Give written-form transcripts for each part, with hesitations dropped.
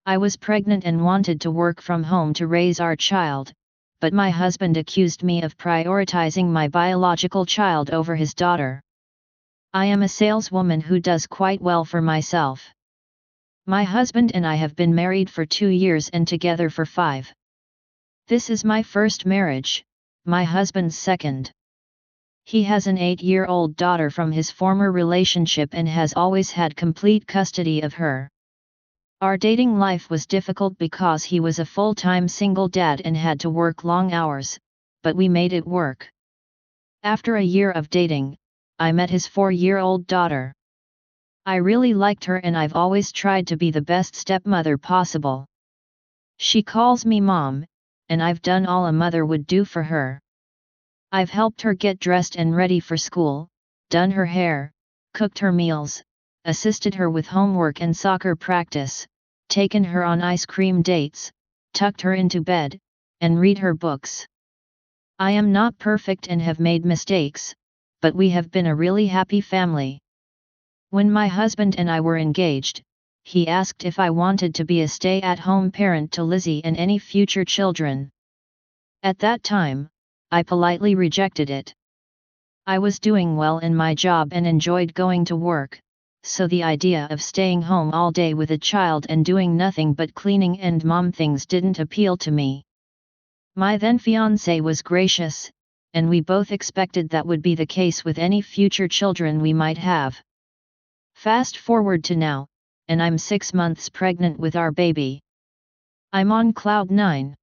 I was pregnant and wanted to work from home to raise our child, but my husband accused me of prioritizing my biological child over his daughter. I am a saleswoman who does quite well for myself. My husband and I have been married for 2 years and together for 5. This is my first marriage, my husband's second. He has an 8-year-old daughter from his former relationship and has always had complete custody of her. Our dating life was difficult because he was a full-time single dad and had to work long hours, but we made it work. After a year of dating, I met his 4-year-old daughter. I really liked her and I've always tried to be the best stepmother possible. She calls me mom, and I've done all a mother would do for her. I've helped her get dressed and ready for school, done her hair, cooked her meals, assisted her with homework and soccer practice, taken her on ice cream dates, tucked her into bed, and read her books. I am not perfect and have made mistakes, but we have been a really happy family. When my husband and I were engaged, he asked if I wanted to be a stay-at-home parent to Lizzy and any future children. At that time, I politely rejected it. I was doing well in my job and enjoyed going to work, so the idea of staying home all day with a child and doing nothing but cleaning and mom things didn't appeal to me. My then fiancé was gracious, and we both expected that would be the case with any future children we might have. Fast forward to now, and I'm 6 months pregnant with our baby. I'm on cloud 9.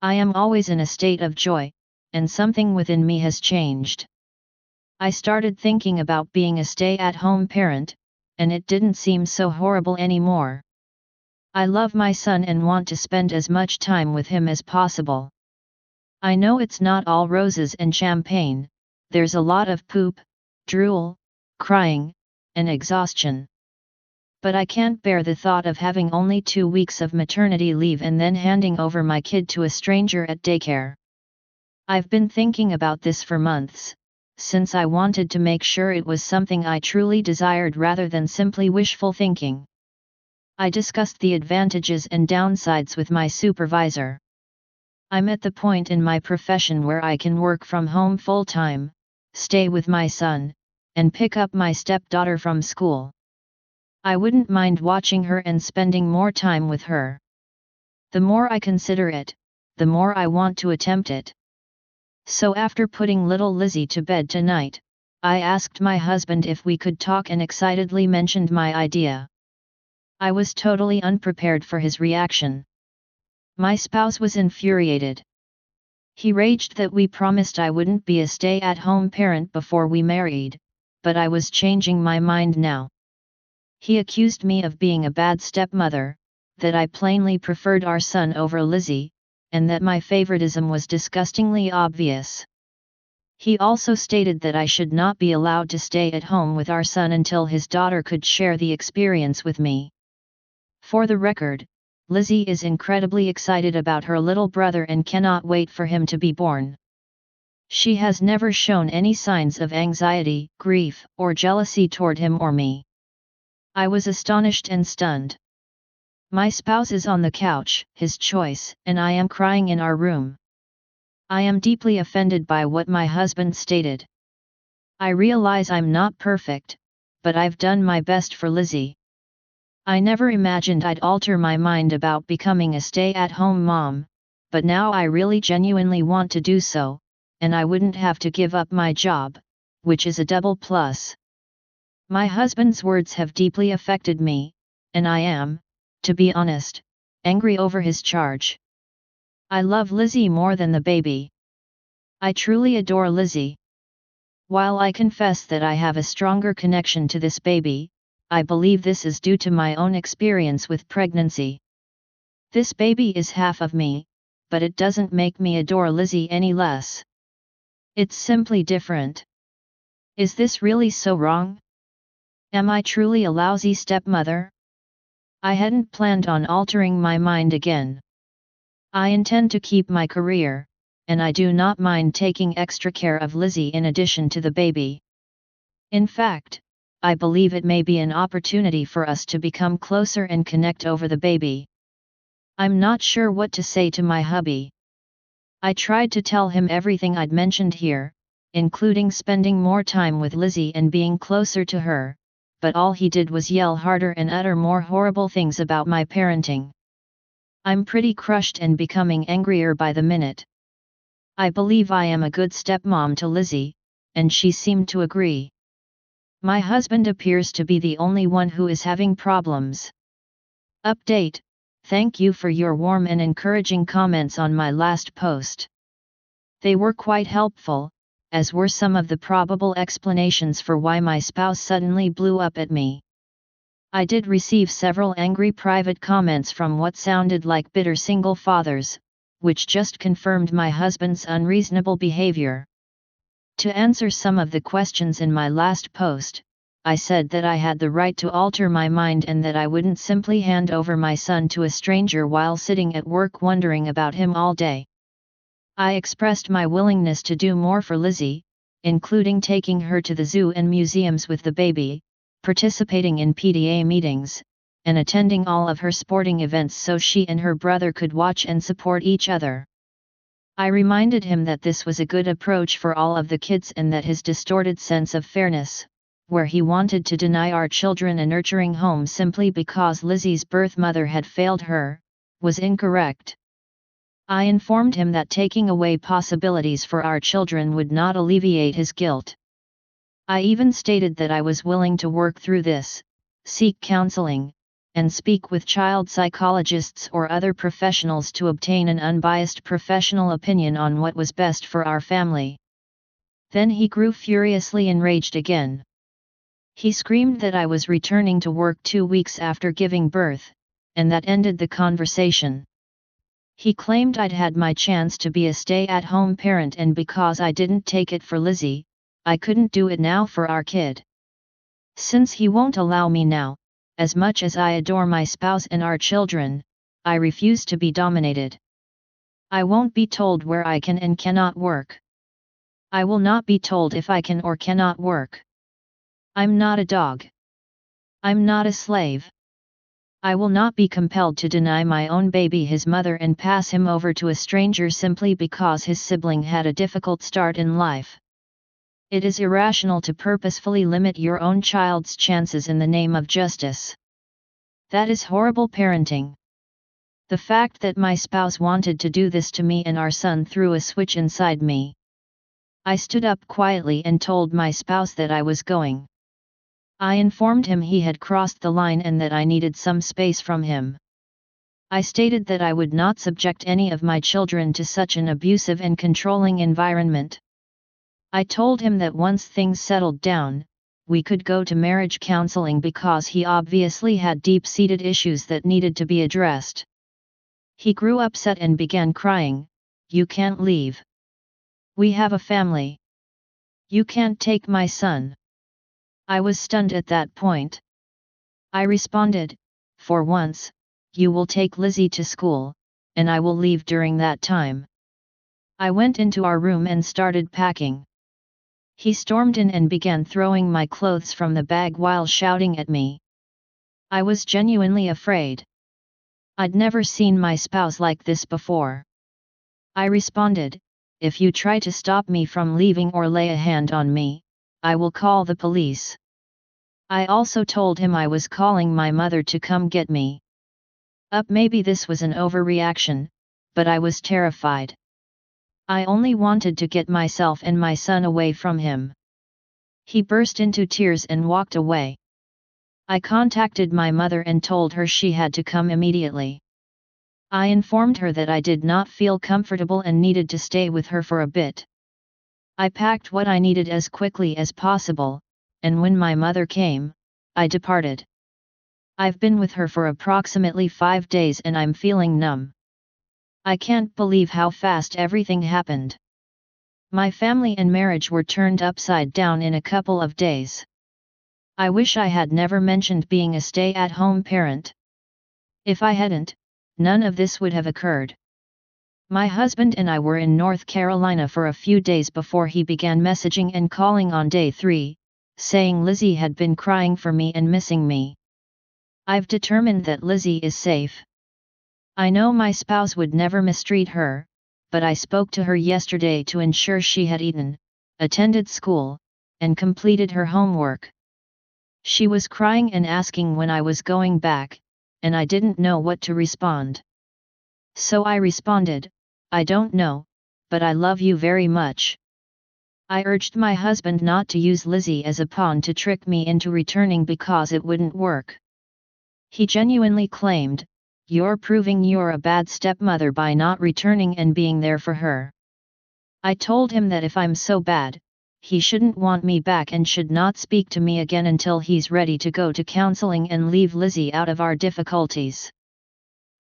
I am always in a state of joy, and something within me has changed. I started thinking about being a stay-at-home parent, and it didn't seem so horrible anymore. I love my son and want to spend as much time with him as possible. I know it's not all roses and champagne, there's a lot of poop, drool, crying, and exhaustion. But I can't bear the thought of having only 2 weeks of maternity leave and then handing over my kid to a stranger at daycare. I've been thinking about this for months, since I wanted to make sure it was something I truly desired rather than simply wishful thinking. I discussed the advantages and downsides with my supervisor. I'm at the point in my profession where I can work from home full-time, stay with my son, and pick up my stepdaughter from school. I wouldn't mind watching her and spending more time with her. The more I consider it, the more I want to attempt it. So after putting little Lizzy to bed tonight, I asked my husband if we could talk and excitedly mentioned my idea. I was totally unprepared for his reaction. My spouse was infuriated. He raged that we promised I wouldn't be a stay-at-home parent before we married, but I was changing my mind now. He accused me of being a bad stepmother, that I plainly preferred our son over Lizzy, and that my favoritism was disgustingly obvious. He also stated that I should not be allowed to stay at home with our son until his daughter could share the experience with me. For the record, Lizzy is incredibly excited about her little brother and cannot wait for him to be born. She has never shown any signs of anxiety, grief, or jealousy toward him or me. I was astonished and stunned. My spouse is on the couch, his choice, and I am crying in our room. I am deeply offended by what my husband stated. I realize I'm not perfect, but I've done my best for Lizzy. I never imagined I'd alter my mind about becoming a stay-at-home mom, but now I really genuinely want to do so, and I wouldn't have to give up my job, which is a double plus. My husband's words have deeply affected me, and I am, to be honest, angry over his charge. I love Lizzy more than the baby. I truly adore Lizzy. While I confess that I have a stronger connection to this baby, I believe this is due to my own experience with pregnancy. This baby is half of me, but it doesn't make me adore Lizzy any less. It's simply different. Is this really so wrong? Am I truly a lousy stepmother? I hadn't planned on altering my mind again. I intend to keep my career, and I do not mind taking extra care of Lizzy in addition to the baby. In fact, I believe it may be an opportunity for us to become closer and connect over the baby. I'm not sure what to say to my hubby. I tried to tell him everything I'd mentioned here, including spending more time with Lizzy and being closer to her, but all he did was yell harder and utter more horrible things about my parenting. I'm pretty crushed and becoming angrier by the minute. I believe I am a good stepmom to Lizzy, and she seemed to agree. My husband appears to be the only one who is having problems. Update: thank you for your warm and encouraging comments on my last post. They were quite helpful, as were some of the probable explanations for why my spouse suddenly blew up at me. I did receive several angry private comments from what sounded like bitter single fathers, which just confirmed my husband's unreasonable behavior. To answer some of the questions in my last post, I said that I had the right to alter my mind and that I wouldn't simply hand over my son to a stranger while sitting at work wondering about him all day. I expressed my willingness to do more for Lizzy, including taking her to the zoo and museums with the baby, participating in PTA meetings, and attending all of her sporting events so she and her brother could watch and support each other. I reminded him that this was a good approach for all of the kids and that his distorted sense of fairness, where he wanted to deny our children a nurturing home simply because Lizzy's birth mother had failed her, was incorrect. I informed him that taking away possibilities for our children would not alleviate his guilt. I even stated that I was willing to work through this, seek counseling, and speak with child psychologists or other professionals to obtain an unbiased professional opinion on what was best for our family. Then he grew furiously enraged again. He screamed that I was returning to work 2 weeks after giving birth, and that ended the conversation. He claimed I'd had my chance to be a stay-at-home parent and because I didn't take it for Lizzy, I couldn't do it now for our kid. Since he won't allow me now, as much as I adore my spouse and our children, I refuse to be dominated. I won't be told where I can and cannot work. I will not be told if I can or cannot work. I'm not a dog. I'm not a slave. I will not be compelled to deny my own baby his mother and pass him over to a stranger simply because his sibling had a difficult start in life. It is irrational to purposefully limit your own child's chances in the name of justice. That is horrible parenting. The fact that my spouse wanted to do this to me and our son threw a switch inside me. I stood up quietly and told my spouse that I was going. I informed him he had crossed the line and that I needed some space from him. I stated that I would not subject any of my children to such an abusive and controlling environment. I told him that once things settled down, we could go to marriage counseling because he obviously had deep-seated issues that needed to be addressed. He grew upset and began crying, "You can't leave. We have a family. You can't take my son." I was stunned at that point. I responded, "For once, you will take Lizzy to school, and I will leave during that time." I went into our room and started packing. He stormed in and began throwing my clothes from the bag while shouting at me. I was genuinely afraid. I'd never seen my spouse like this before. I responded, "If you try to stop me from leaving or lay a hand on me, I will call the police." I also told him I was calling my mother to come get me. Maybe this was an overreaction, but I was terrified. I only wanted to get myself and my son away from him. He burst into tears and walked away. I contacted my mother and told her she had to come immediately. I informed her that I did not feel comfortable and needed to stay with her for a bit. I packed what I needed as quickly as possible, and when my mother came, I departed. I've been with her for approximately 5 days and I'm feeling numb. I can't believe how fast everything happened. My family and marriage were turned upside down in a couple of days. I wish I had never mentioned being a stay-at-home parent. If I hadn't, none of this would have occurred. My husband and I were in North Carolina for a few days before he began messaging and calling on day 3, saying Lizzy had been crying for me and missing me. I've determined that Lizzy is safe. I know my spouse would never mistreat her, but I spoke to her yesterday to ensure she had eaten, attended school, and completed her homework. She was crying and asking when I was going back, and I didn't know what to respond. So I responded, I don't know, but I love you very much. I urged my husband not to use Lizzy as a pawn to trick me into returning because it wouldn't work. He genuinely claimed, "You're proving you're a bad stepmother by not returning and being there for her." I told him that if I'm so bad, he shouldn't want me back and should not speak to me again until he's ready to go to counseling and leave Lizzy out of our difficulties.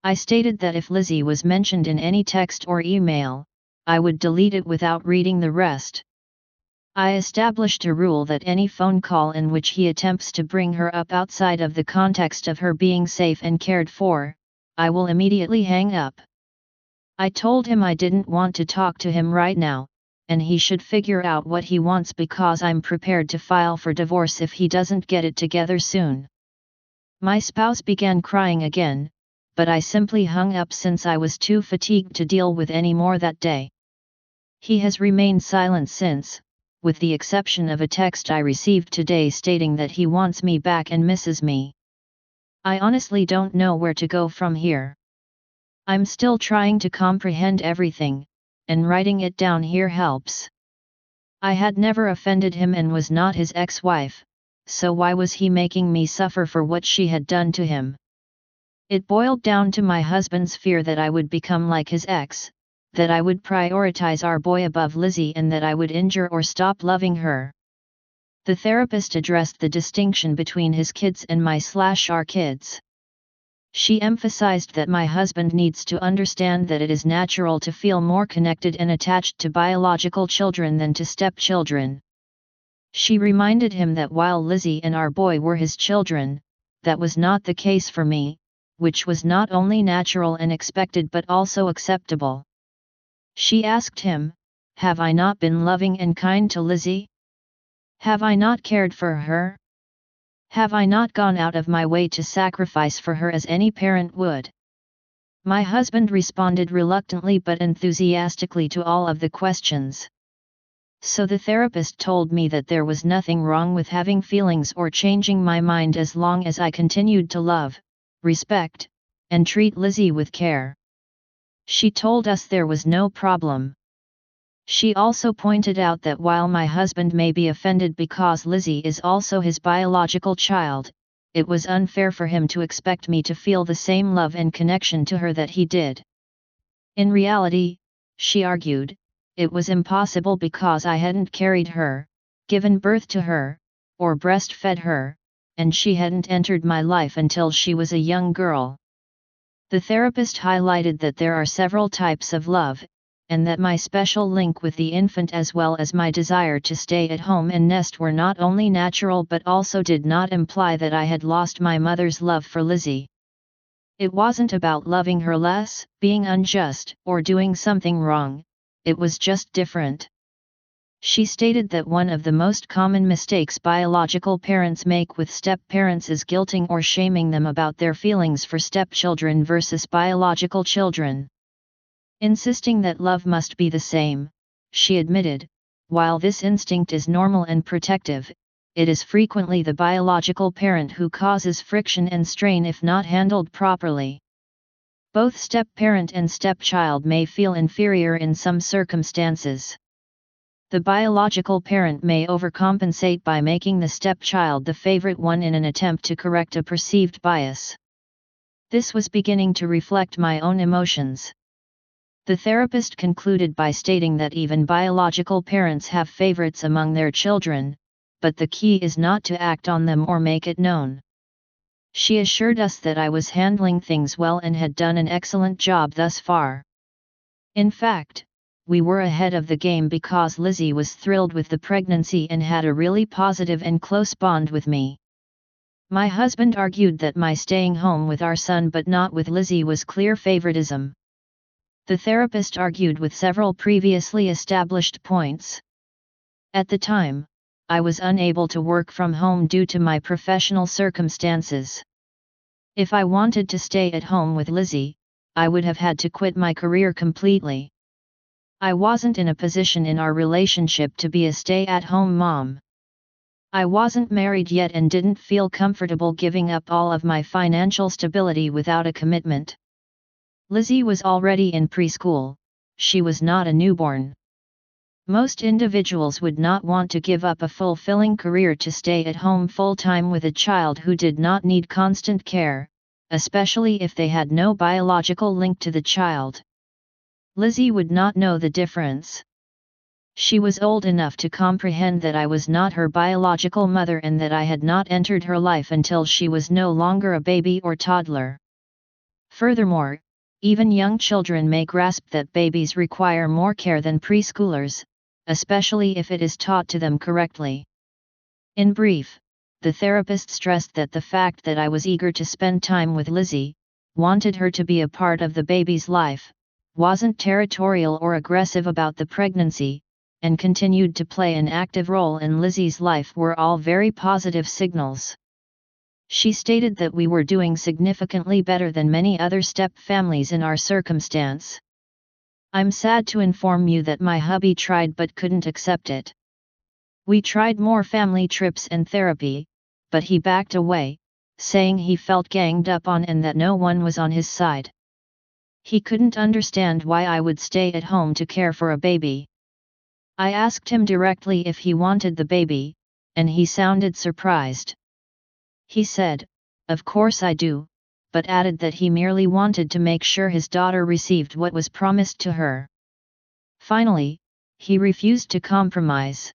I stated that if Lizzy was mentioned in any text or email, I would delete it without reading the rest. I established a rule that any phone call in which he attempts to bring her up outside of the context of her being safe and cared for, I will immediately hang up. I told him I didn't want to talk to him right now, and he should figure out what he wants because I'm prepared to file for divorce if he doesn't get it together soon. My spouse began crying again, but I simply hung up since I was too fatigued to deal with any more that day. He has remained silent since, with the exception of a text I received today stating that he wants me back and misses me. I honestly don't know where to go from here. I'm still trying to comprehend everything, and writing it down here helps. I had never offended him and was not his ex-wife, so why was he making me suffer for what she had done to him? It boiled down to my husband's fear that I would become like his ex, that I would prioritize our boy above Lizzy and that I would injure or stop loving her. The therapist addressed the distinction between his kids and my/our kids. She emphasized that my husband needs to understand that it is natural to feel more connected and attached to biological children than to stepchildren. She reminded him that while Lizzy and our boy were his children, that was not the case for me, which was not only natural and expected but also acceptable. She asked him, "Have I not been loving and kind to Lizzy? Have I not cared for her? Have I not gone out of my way to sacrifice for her as any parent would?" My husband responded reluctantly but enthusiastically to all of the questions. So the therapist told me that there was nothing wrong with having feelings or changing my mind as long as I continued to love, respect, and treat Lizzy with care. She told us there was no problem. She also pointed out that while my husband may be offended because Lizzy is also his biological child, it was unfair for him to expect me to feel the same love and connection to her that he did. In reality, she argued, it was impossible because I hadn't carried her, given birth to her, or breastfed her, and she hadn't entered my life until she was a young girl. The therapist highlighted that there are several types of love, and that my special link with the infant as well as my desire to stay at home and nest were not only natural but also did not imply that I had lost my mother's love for Lizzy. It wasn't about loving her less, being unjust, or doing something wrong, it was just different. She stated that one of the most common mistakes biological parents make with step-parents is guilting or shaming them about their feelings for stepchildren versus biological children. Insisting that love must be the same, she admitted, while this instinct is normal and protective, it is frequently the biological parent who causes friction and strain if not handled properly. Both step-parent and stepchild may feel inferior in some circumstances. The biological parent may overcompensate by making the stepchild the favorite one in an attempt to correct a perceived bias. This was beginning to reflect my own emotions. The therapist concluded by stating that even biological parents have favorites among their children, but the key is not to act on them or make it known. She assured us that I was handling things well and had done an excellent job thus far. In fact, we were ahead of the game because Lizzy was thrilled with the pregnancy and had a really positive and close bond with me. My husband argued that my staying home with our son but not with Lizzy was clear favoritism. The therapist argued with several previously established points. At the time, I was unable to work from home due to my professional circumstances. If I wanted to stay at home with Lizzy, I would have had to quit my career completely. I wasn't in a position in our relationship to be a stay-at-home mom. I wasn't married yet and didn't feel comfortable giving up all of my financial stability without a commitment. Lizzy was already in preschool. She was not a newborn. Most individuals would not want to give up a fulfilling career to stay at home full-time with a child who did not need constant care, especially if they had no biological link to the child. Lizzy would not know the difference. She was old enough to comprehend that I was not her biological mother and that I had not entered her life until she was no longer a baby or toddler. Furthermore, even young children may grasp that babies require more care than preschoolers, especially if it is taught to them correctly. In brief, the therapist stressed that the fact that I was eager to spend time with Lizzy, wanted her to be a part of the baby's life, wasn't territorial or aggressive about the pregnancy, and continued to play an active role in Lizzy's life were all very positive signals. She stated that we were doing significantly better than many other step families in our circumstance. I'm sad to inform you that my hubby tried but couldn't accept it. We tried more family trips and therapy, but he backed away, saying he felt ganged up on and that no one was on his side. He couldn't understand why I would stay at home to care for a baby. I asked him directly if he wanted the baby, and he sounded surprised. He said, "Of course I do," but added that he merely wanted to make sure his daughter received what was promised to her. Finally, he refused to compromise.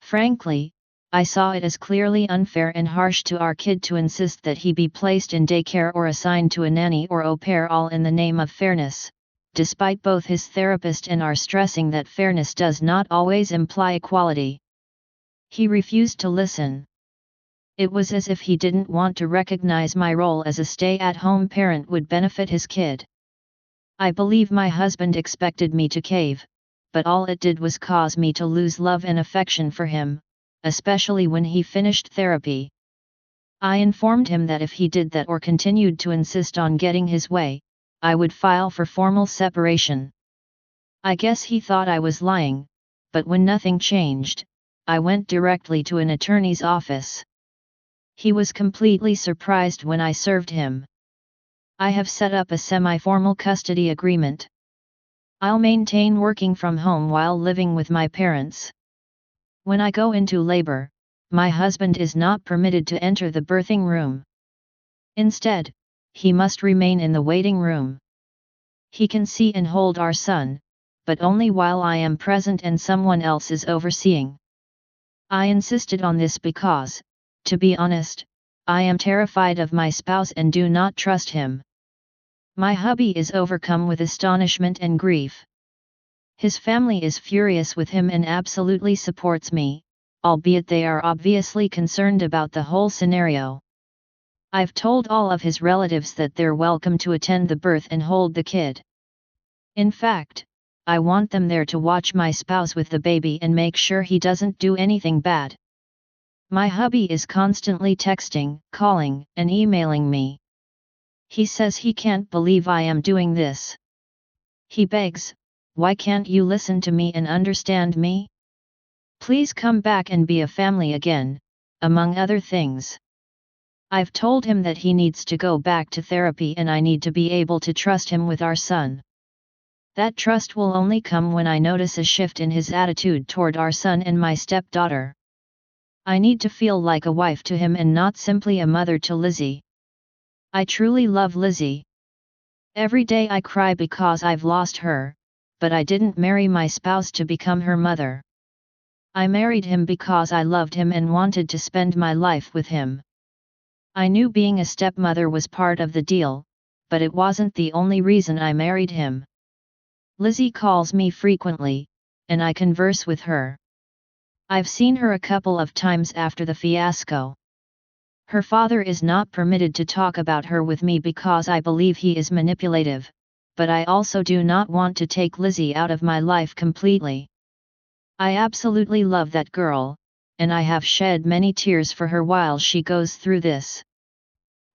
Frankly, I saw it as clearly unfair and harsh to our kid to insist that he be placed in daycare or assigned to a nanny or au pair, all in the name of fairness, despite both his therapist and our stressing that fairness does not always imply equality. He refused to listen. It was as if he didn't want to recognize my role as a stay-at-home parent would benefit his kid. I believe my husband expected me to cave, but all it did was cause me to lose love and affection for him, especially when he finished therapy. I informed him that if he did that or continued to insist on getting his way, I would file for formal separation. I guess he thought I was lying, but when nothing changed, I went directly to an attorney's office. He was completely surprised when I served him. I have set up a semi-formal custody agreement. I'll maintain working from home while living with my parents. When I go into labor, my husband is not permitted to enter the birthing room. Instead, he must remain in the waiting room. He can see and hold our son, but only while I am present and someone else is overseeing. I insisted on this because, to be honest, I am terrified of my spouse and do not trust him. My hubby is overcome with astonishment and grief. His family is furious with him and absolutely supports me, albeit they are obviously concerned about the whole scenario. I've told all of his relatives that they're welcome to attend the birth and hold the kid. In fact, I want them there to watch my spouse with the baby and make sure he doesn't do anything bad. My hubby is constantly texting, calling, and emailing me. He says he can't believe I am doing this. He begs, "Why can't you listen to me and understand me? Please come back and be a family again," among other things. I've told him that he needs to go back to therapy and I need to be able to trust him with our son. That trust will only come when I notice a shift in his attitude toward our son and my stepdaughter. I need to feel like a wife to him and not simply a mother to Lizzy. I truly love Lizzy. Every day I cry because I've lost her, but I didn't marry my spouse to become her mother. I married him because I loved him and wanted to spend my life with him. I knew being a stepmother was part of the deal, but it wasn't the only reason I married him. Lizzy calls me frequently, and I converse with her. I've seen her a couple of times after the fiasco. Her father is not permitted to talk about her with me because I believe he is manipulative, but I also do not want to take Lizzy out of my life completely. I absolutely love that girl, and I have shed many tears for her while she goes through this.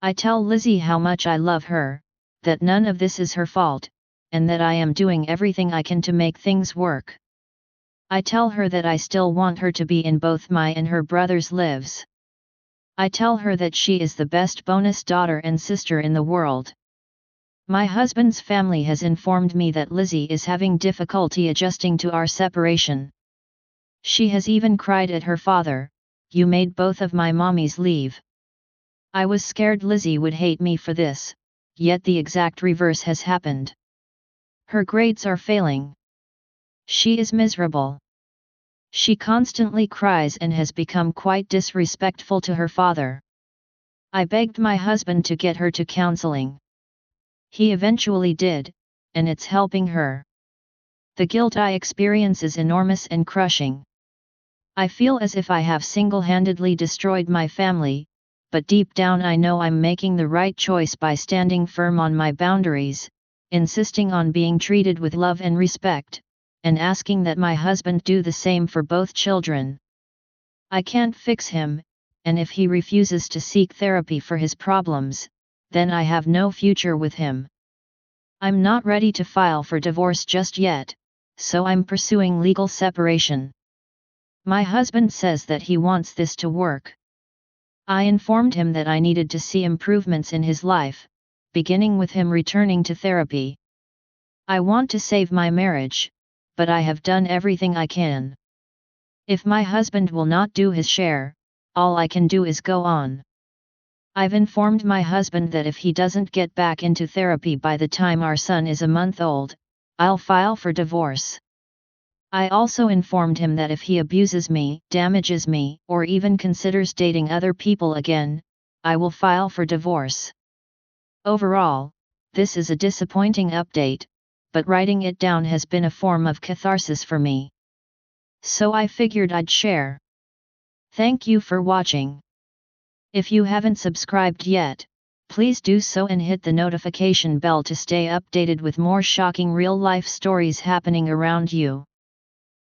I tell Lizzy how much I love her, that none of this is her fault, and that I am doing everything I can to make things work. I tell her that I still want her to be in both my and her brother's lives. I tell her that she is the best bonus daughter and sister in the world. My husband's family has informed me that Lizzy is having difficulty adjusting to our separation. She has even cried at her father, "You made both of my mommies leave." I was scared Lizzy would hate me for this, yet the exact reverse has happened. Her grades are failing. She is miserable. She constantly cries and has become quite disrespectful to her father. I begged my husband to get her to counseling. He eventually did, and it's helping her. The guilt I experience is enormous and crushing. I feel as if I have single-handedly destroyed my family, but deep down I know I'm making the right choice by standing firm on my boundaries, insisting on being treated with love and respect, and asking that my husband do the same for both children. I can't fix him, and if he refuses to seek therapy for his problems, then I have no future with him. I'm not ready to file for divorce just yet, so I'm pursuing legal separation. My husband says that he wants this to work. I informed him that I needed to see improvements in his life, beginning with him returning to therapy. I want to save my marriage, but I have done everything I can. If my husband will not do his share, all I can do is go on. I've informed my husband that if he doesn't get back into therapy by the time our son is a month old, I'll file for divorce. I also informed him that if he abuses me, damages me, or even considers dating other people again, I will file for divorce. Overall, this is a disappointing update, but writing it down has been a form of catharsis for me. So I figured I'd share. Thank you for watching. If you haven't subscribed yet, please do so and hit the notification bell to stay updated with more shocking real-life stories happening around you.